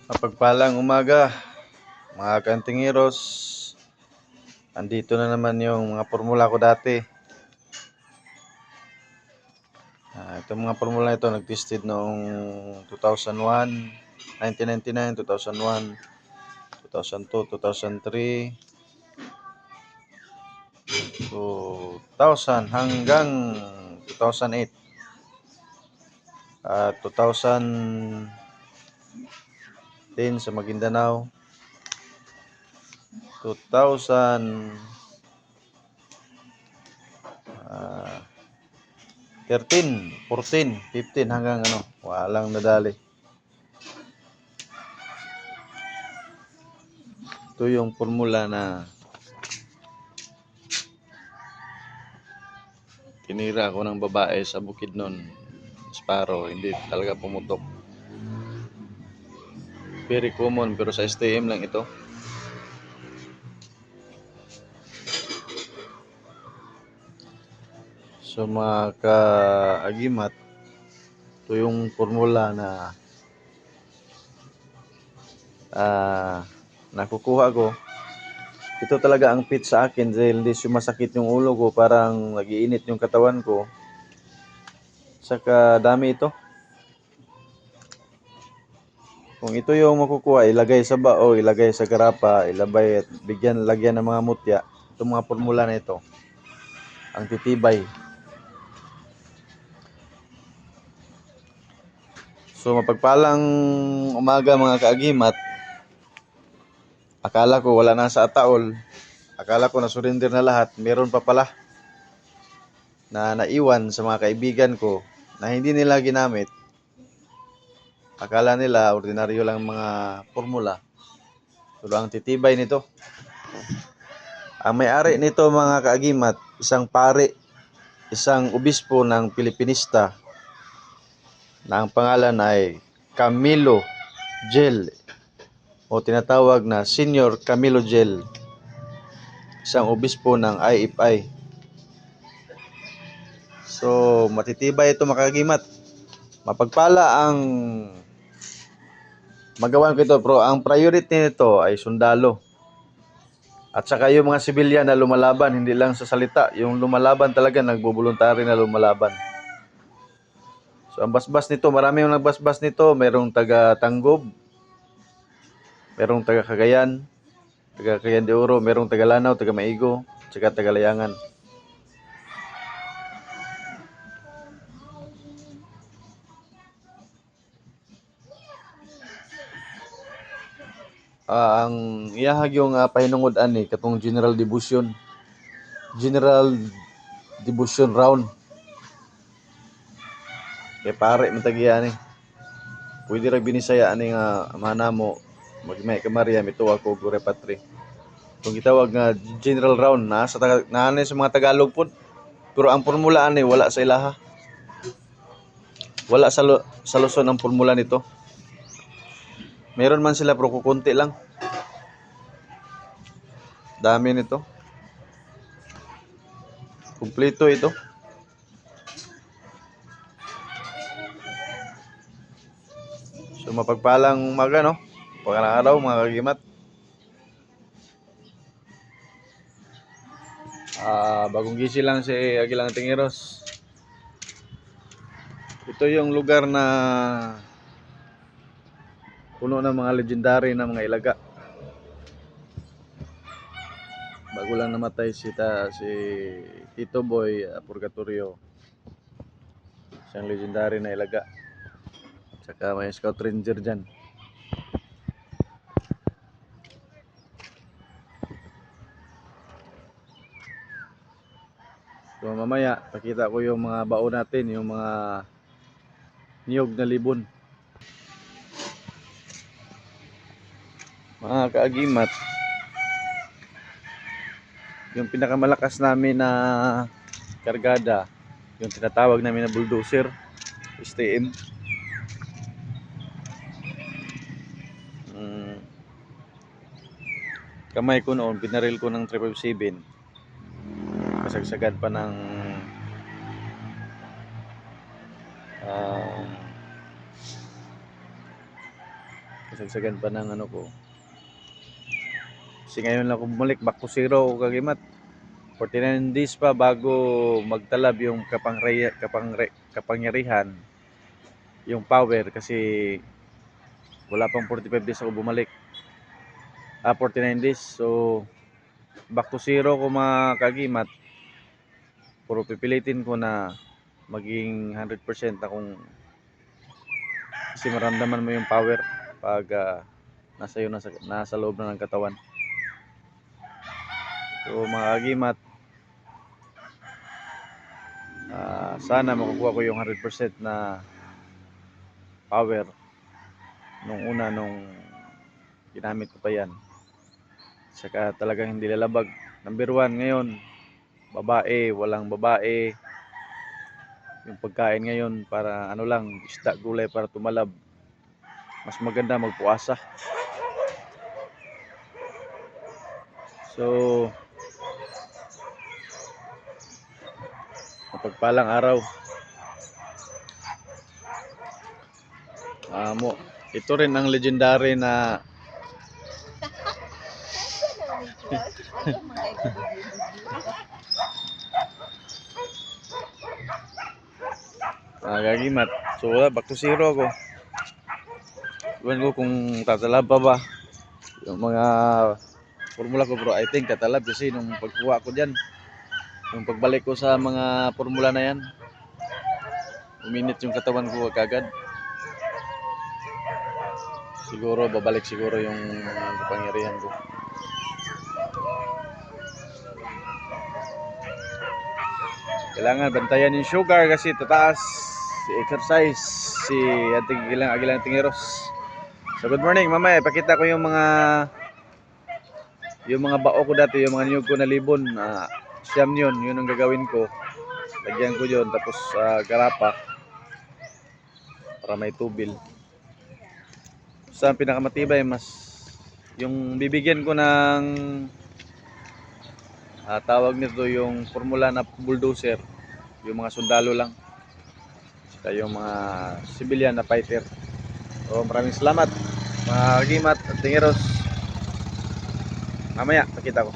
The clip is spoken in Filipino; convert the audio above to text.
Mapagpalang umaga, mga kantingiros. Andito na naman yung mga formula ko dati. Itong mga formula ito, nag-tested noong 2001, 1999, 2001, 2002, 2003, 2000 hanggang 2008. 2010 sa Maguindanao. 2013, 14, 15 hanggang walang nadali. Ito yung formula na tinira ko ng babae sa Bukidnon, Sparrow. Hindi talaga pumutok. Very common pero sa STM lang ito. So mga ka-agimat, ito yung formula na nakukuha ko. Ito talaga ang fit sa akin dahil hindi sumasakit yung ulo ko, parang nagiinit yung katawan ko. Saka dami ito. Kung ito yung makukuha, ilagay sa bao, ilagay sa garapa, ilabay at lagyan ng mga mutya. Itong mga formula na ito, ang titibay. So mapagpalang umaga mga kaagimat. Akala ko wala na sa ataol. Akala ko na-surrender na lahat. Meron pa pala na naiwan sa mga kaibigan ko na hindi nila ginamit. Akala nila ordinaryo lang mga formula. Pero ang titibay nito. Ang may-ari nito mga kaagimat, isang pare, isang obispo ng Pilipinista na ang pangalan ay Camilo Gel o tinatawag na Senior Camilo Gel, isang obispo ng IFI. So matitibay ito mga kaagimat. Mapagpala ang magawan ko ito, pero ang priority nito ay sundalo. At saka yung mga sibilyan na lumalaban, hindi lang sa salita. Yung lumalaban talaga, nagbubuluntary na lumalaban. So ang basbas nito, marami yung nagbasbas nito. Merong taga Tanggob, merong taga Cagayan de Oro, merong taga Lanao, taga Maigo, saka taga Layangan. Ang iyahag yung pahinungod ani katong General Devotion Round. Kay pare matagiya ni. Pwede ra binisaya ani nga manamo magmay ka Maria mito ako Gure Patri. Kung gitawag nga General Round na sa sa mga Tagalog pod. Pero ang formula ani wala sa ilaha. Wala sa Luzon ang formula nito. Meron man sila pero kukunti lang. Dami nito. Kumpleto ito. So mapagpalang umaga no. Pagkalang araw mga kagimat. Bagong gising lang si Agilang Tingiros. Ito yung lugar na puno ng mga legendary na mga ilaga. Bago lang namatay si Tito Boy Purgatorio. Siyang legendary na ilaga. Saka may scout ranger dyan. So mamaya pakita ko yung mga baon natin, yung mga niyog na libon. Mga kaagimat, yung pinakamalakas namin na kargada, yung tinatawag namin na bulldozer, STM. Kamay ko noon, binaril ko ng 357. Kasagsagan pa ng kasagsagan pa ng ano ko. Kasi ngayon lang ako bumalik, back to zero ako kagimat. 49 days pa bago magtalab yung kapangyarihan, yung power, kasi wala pang 45 days ako bumalik. 49 days. So, back to zero ko mga kagimat. Puro pipilitin ko na maging 100% akong, kasi maramdaman mo yung power pag nasa loob na ng katawan. So mga kagimat, sana makukuha ko yung 100% na power nung ginamit ko pa yan. Saka talagang hindi lalabag. Number 1 ngayon, babae, walang babae. Yung pagkain ngayon para ano lang, isda, gulay para tumalab. Mas maganda magpuasa. So, mapagpalang araw. Ito rin ang legendary na kagimat. So wala, back to zero ako. Iwan ko kung tatalab pa ba yung mga formula ko, bro. I think tatalab kasi nung pagkuha ko dyan, nung pagbalik ko sa mga formula na yan, uminit yung katawan ko kagad. Siguro babalik siguro yung kapangyarihan ko. Kailangan bantayan yung sugar kasi tataas. Exercise si Agilang Tingeros. So good morning, mamaya ipakita ko yung mga bao ko dati, yung mga niyog ko na libon. Siyam yun ang gagawin ko. Lagyan ko yun, tapos garapa para may tubil. Sa pinakamatibay, mas yung bibigyan ko ng tawag nito yung formula na bulldozer, yung mga sundalo lang, saka yung mga civilian na fighter. So maraming salamat mga kagimat at tingeros. Mamaya pakita ko.